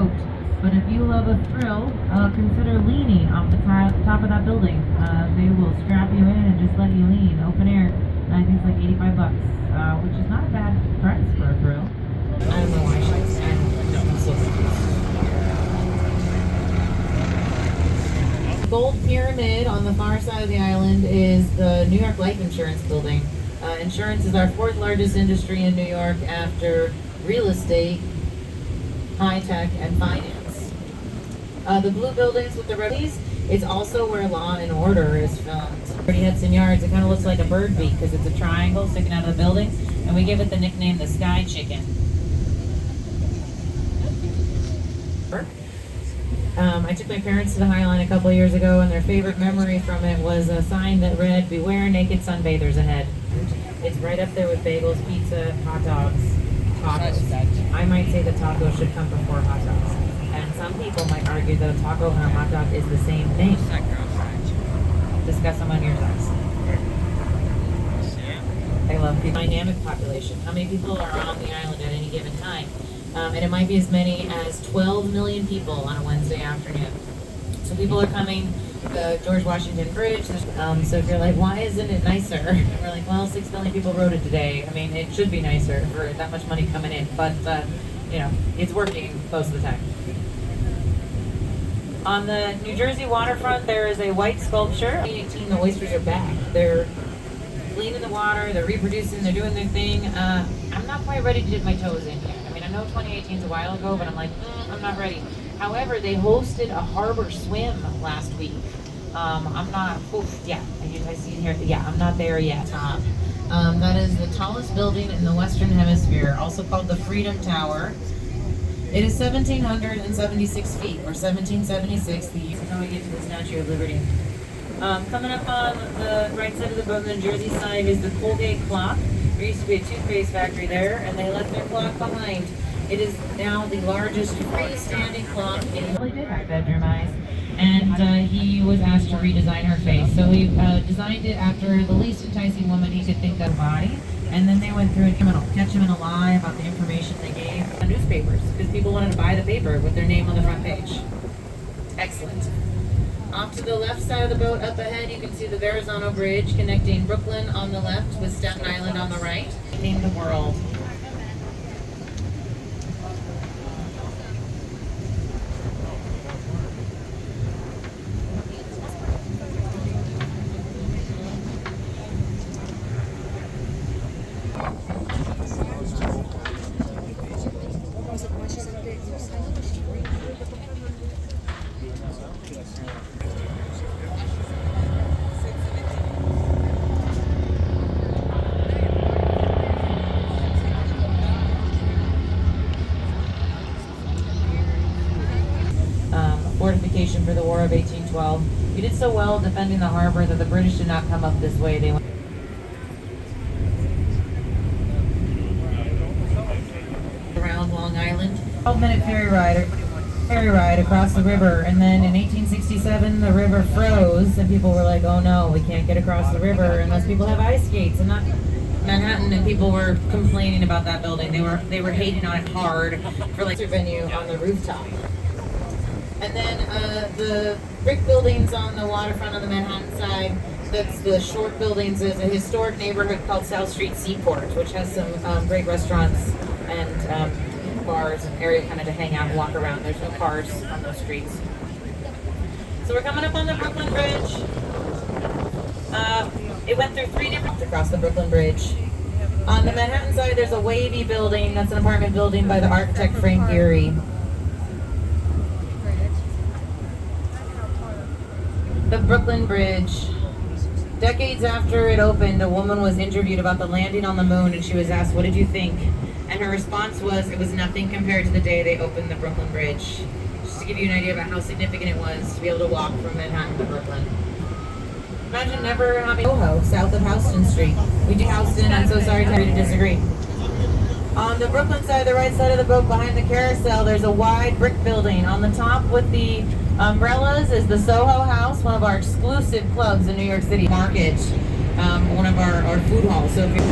boat. But if you love a thrill, consider leaning off the top of that building. They will strap you in and just let you lean, open air. And I think it's like 85 bucks, which is not a bad price for a thrill. I don't know why I'm so confused. The Gold Pyramid on the far side of the island is the New York Life Insurance Building. Insurance is our fourth largest industry in New York after real estate, high tech, and finance. The blue buildings with the reddies is also where Law and Order is filmed. Hudson Yards, it kind of looks like a bird beak because it's a triangle sticking out of the building, and we give it the nickname the Sky Chicken. I took my parents to the High Line a couple of years ago, and their favorite memory from it was a sign that read, "Beware naked sunbathers ahead." It's right up there with bagels, pizza, hot dogs, tacos. I might say the tacos should come before hot dogs. And some people might argue that a taco and a hot dog is the same thing. Discuss them on your terms. I love the dynamic population. How many people are on the island at any given time? And it might be as many as 12 million people on a Wednesday afternoon. So people are coming the George Washington Bridge. So if you're like, why isn't it nicer? And we're like, well, 6 million people rode it today. I mean, it should be nicer for that much money coming in, but you know, it's working most of the time. On the New Jersey waterfront, there is a white sculpture. In 2018, the oysters are back. They're cleaning the water, they're reproducing, they're doing their thing. I'm not quite ready to dip my toes in yet. I mean, I know 2018 is a while ago, but I'm like, I'm not ready. However, they hosted a harbor swim last week. I'm not, I see it here. Yeah, I'm not there yet. That is the tallest building in the Western Hemisphere, also called the Freedom Tower. It is 1,776 feet, or 1776, the year how we get to the Statue of Liberty. Coming up on the right side of the boat, the New Jersey side, is the Colgate clock. There used to be a toothpaste factory there, and they left their clock behind. It is now the largest freestanding clock in the bedroom eyes. And he was asked to redesign her face. So he designed it after the least enticing woman he could think of body. And then they went through and catch him in a lie about the information they gave the newspapers, because people wanted to buy the paper with their name on the front page. Excellent. Off to the left side of the boat, up ahead, you can see the Verrazano Bridge connecting Brooklyn on the left with Staten Island on the right. Name the world. Fortification for the War of 1812. We did so well defending the harbor that the British did not come up this way. They went around Long Island. 12-minute ferry ride across the river, and then in 1867 the river froze, and people were like, "Oh no, we can't get across the river unless people have ice skates." And not Manhattan, and people were complaining about that building. They were hating on it hard for like a venue on the rooftop. And then the brick buildings on the waterfront on the Manhattan side, that's the short buildings, is a historic neighborhood called South Street Seaport, which has some great restaurants and bars and area kind of to hang out and walk around. There's no cars on those streets. So we're coming up on the Brooklyn Bridge. It went through 3 different across the Brooklyn Bridge. On the Manhattan side, there's a wavy building. That's an apartment building by the architect Frank Gehry. The Brooklyn Bridge. Decades after it opened, a woman was interviewed about the landing on the moon, and she was asked, "What did you think?" And her response was, "It was nothing compared to the day they opened the Brooklyn Bridge." Just to give you an idea about how significant it was to be able to walk from Manhattan to Brooklyn. Imagine never having Soho south of Houston Street. We do Houston, I'm so sorry to disagree. On the Brooklyn side, the right side of the boat behind the carousel, there's a wide brick building. On the top with the umbrellas is the Soho House, one of our exclusive clubs in New York City Market, one of our food halls. So if you're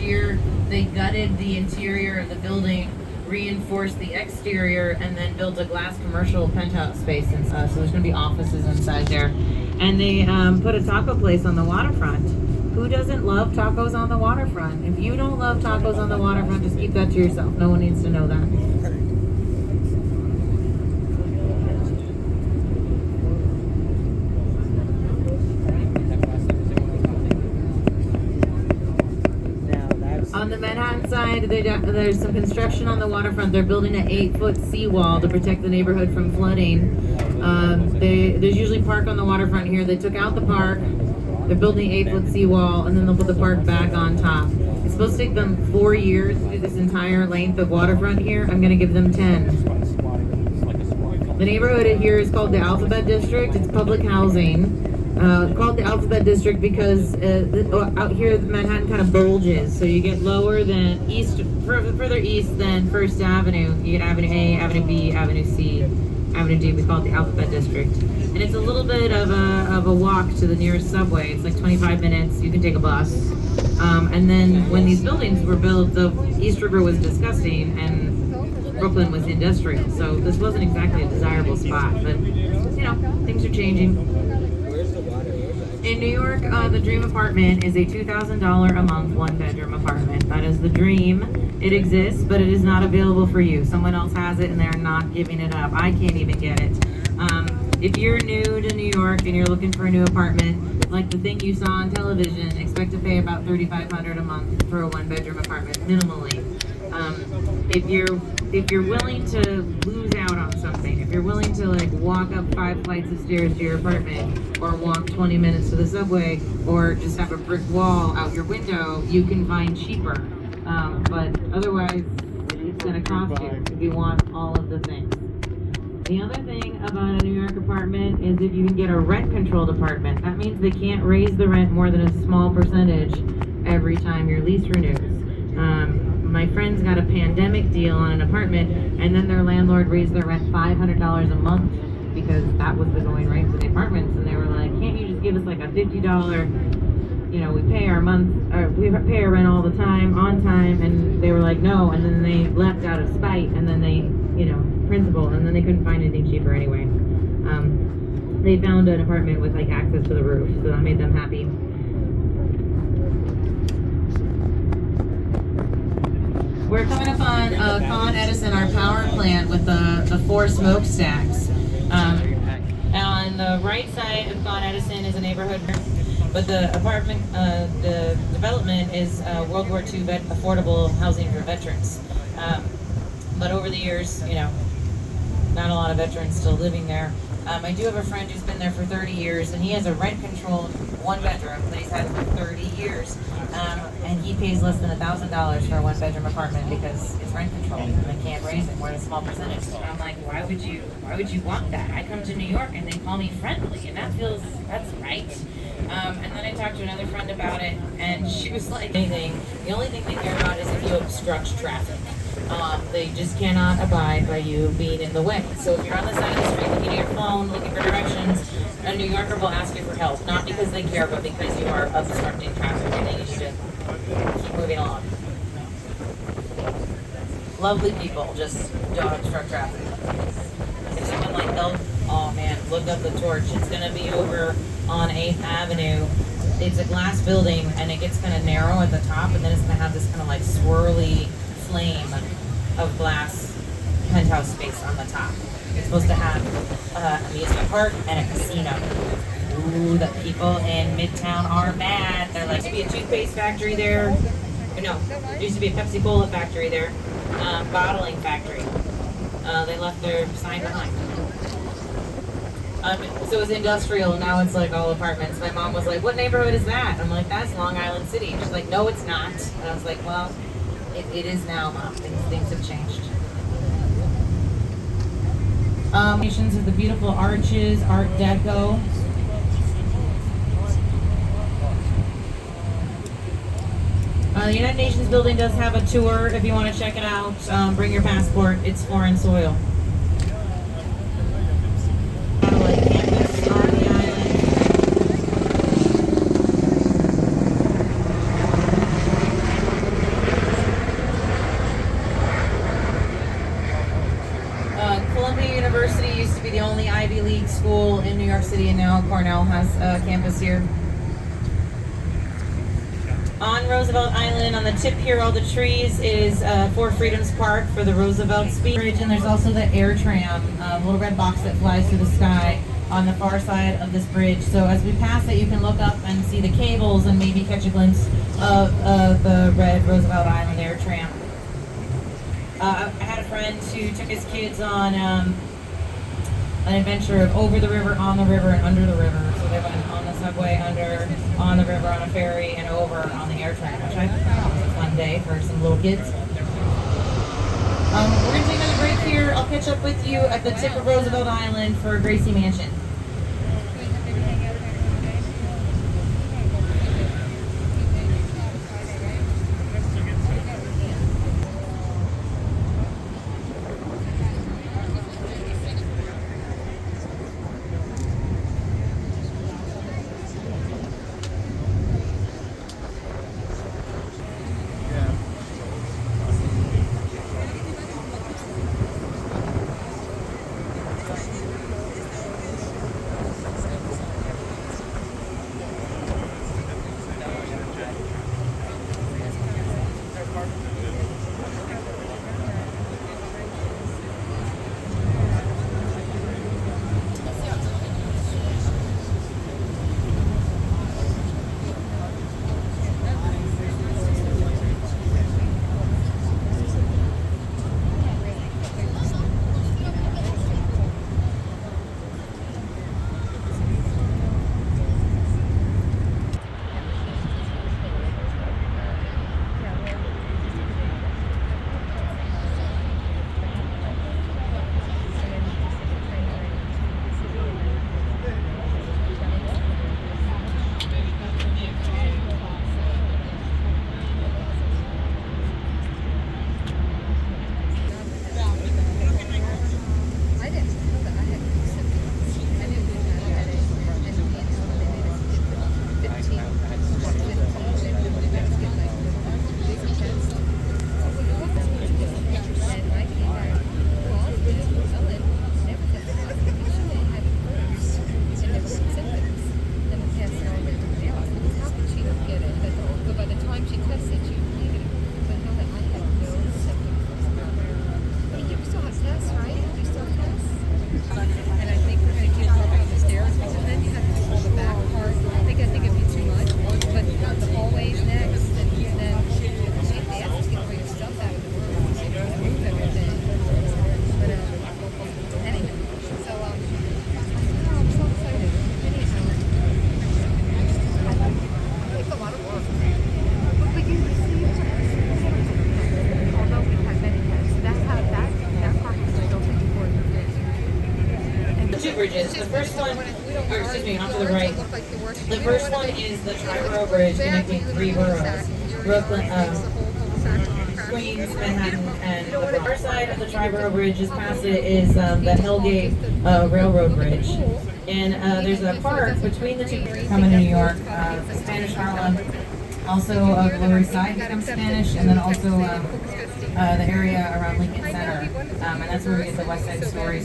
year they gutted the interior of the building, reinforced the exterior, and then built a glass commercial penthouse space. And so there's going to be offices inside there. And they put a taco place on the waterfront. Who doesn't love tacos on the waterfront? If you don't love tacos on the waterfront, just keep that to yourself. No one needs to know that. On the Manhattan side, there's some construction on the waterfront. They're building an 8-foot seawall to protect the neighborhood from flooding. There's usually park on the waterfront here. They took out the park. They're building an 8-foot seawall, and then they'll put the park back on top. It's supposed to take them 4 years to do this entire length of waterfront here. I'm going to give them 10. The neighborhood here is called the Alphabet District. It's public housing. Called the Alphabet District because out here Manhattan kind of bulges, so you get lower than further east than First Avenue. You get Avenue A, Avenue B, Avenue C, Avenue D. We call it the Alphabet District, and it's a little bit of a walk to the nearest subway. It's like 25 minutes. You can take a bus, and then when these buildings were built, the East River was disgusting and Brooklyn was industrial, so this wasn't exactly a desirable spot. But you know, things are changing. In New York, the dream apartment is a $2,000 a month, 1-bedroom apartment. That is the dream. It exists, but it is not available for you. Someone else has it and they're not giving it up. I can't even get it. If you're new to New York and you're looking for a new apartment, like the thing you saw on television, expect to pay about $3,500 a month for a 1-bedroom apartment, minimally. If you're willing to lose out on something, if you're willing to like walk up 5 flights of stairs to your apartment, or walk 20 minutes to the subway, or just have a brick wall out your window, you can find cheaper. But otherwise, it's going to cost you if you want all of the things. The other thing about a New York apartment is if you can get a rent-controlled apartment, that means they can't raise the rent more than a small percentage every time your lease renews. My friends got a pandemic deal on an apartment, and then their landlord raised their rent $500 a month because that was the going rate for the apartments. And they were like, "Can't you just give us like a $50? You know, we pay our pay our rent all the time, on time." And they were like, "No." And then they left out of spite, and then they, principal, and then they couldn't find anything cheaper anyway. They found an apartment with like access to the roof, so that made them happy. We're coming up on Con Edison, our power plant, with the 4 smokestacks. On the right side of Con Edison is a neighborhood, but the apartment, the development is World War II affordable housing for veterans. But over the years, not a lot of veterans still living there. I do have a friend who's been there for 30 years, and he has a rent-controlled 1-bedroom that he's had for 30 years. And he pays less than $1,000 for a 1-bedroom apartment because it's rent-controlled and they can't raise it more than a small percentage. And I'm like, why would you want that? I come to New York and they call me friendly, and that's right. And then I talked to another friend about it, and she was like, the only thing they care about is if you obstruct traffic. They just cannot abide by you being in the way. So if you're on the side of the street looking at your phone, looking for directions, a New Yorker will ask you for help, not because they care, but because you are obstructing traffic and they need you to keep moving along. Lovely people, just don't obstruct traffic. If someone like, oh man, look up the torch. It's going to be over on 8th Avenue. It's a glass building, and it gets kind of narrow at the top, and then it's going to have this kind of like swirly flame of glass penthouse space on the top. It's supposed to have an amusement park and a casino. Ooh, the people in Midtown are mad. There used to be a toothpaste factory there. No, there used to be a Pepsi Cola factory there. Bottling factory. They left their sign behind. So it was industrial, and now it's like all apartments. My mom was like, "What neighborhood is that?" I'm like, "That's Long Island City." She's like, "No, it's not." And I was like, "Well, it is now, Mom. Things have changed." Nations of the beautiful arches, Art Deco. The United Nations building does have a tour if you want to check it out. Bring your passport. It's foreign soil. Campus on the island. Cornell has a campus here. On Roosevelt Island, on the tip here, all the trees, is Four Freedoms Park for the Roosevelt Speech. And there's also the air tram, little red box that flies through the sky on the far side of this bridge. So as we pass it, you can look up and see the cables and maybe catch a glimpse of the red Roosevelt Island air tram. I had a friend who took his kids on an adventure of over the river, on the river, and under the river. So they went on the subway, under, on the river, on a ferry, and over on the air tram, which I thought was a fun day for some little kids. We're going to take another break here. I'll catch up with you at the tip of Roosevelt Island for Gracie Mansion. Bridges. The first one, or excuse me, off to the right. The first one is the Tri-Borough Bridge connecting three boroughs: Brooklyn, Queens, Manhattan, and the Bronx. The far side of the Tri-Borough Bridge, just past it, is the Hellgate Railroad Bridge. And there's a park between the two coming to New York, Spanish Harlem. Also, the Lower East Side becomes Spanish, and then also the area around Lincoln Center, and that's where we get the West Side Story.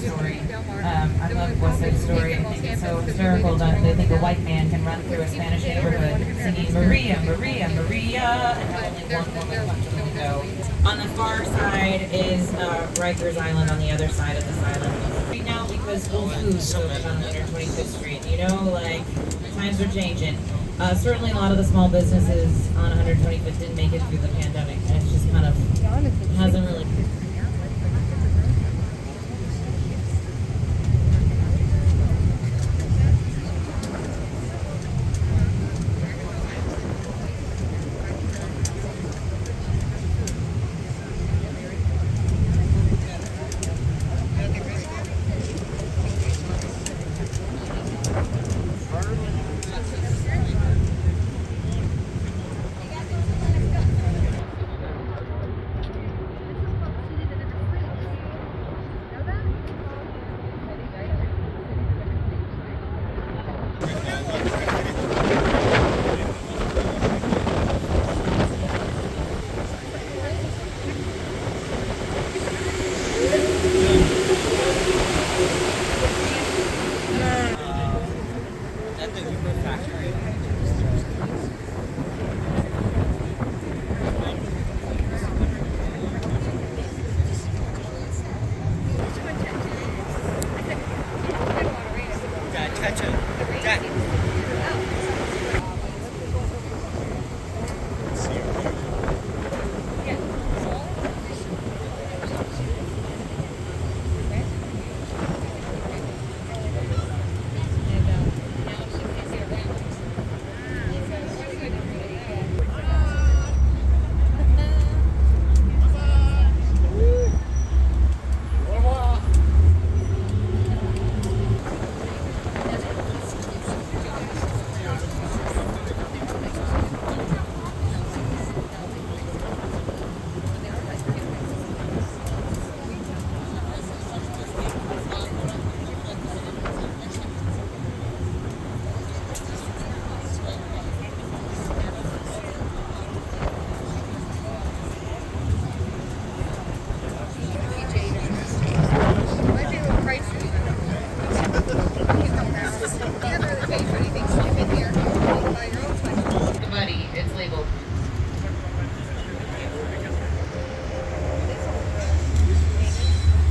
I love West Side Story. I think it's so hysterical that they think a white man can run through a Spanish neighborhood singing Maria, Maria, Maria, and have only one woman punch the window. On the far side is Rikers Island on the other side of this island. Right now, because Whole Foods opened on 125th Street, you know, like, times are changing. Certainly a lot of the small businesses on 125th didn't make it through the pandemic, and it's just kind of hasn't really. at the Uber factory. Dad, catch it. Dad.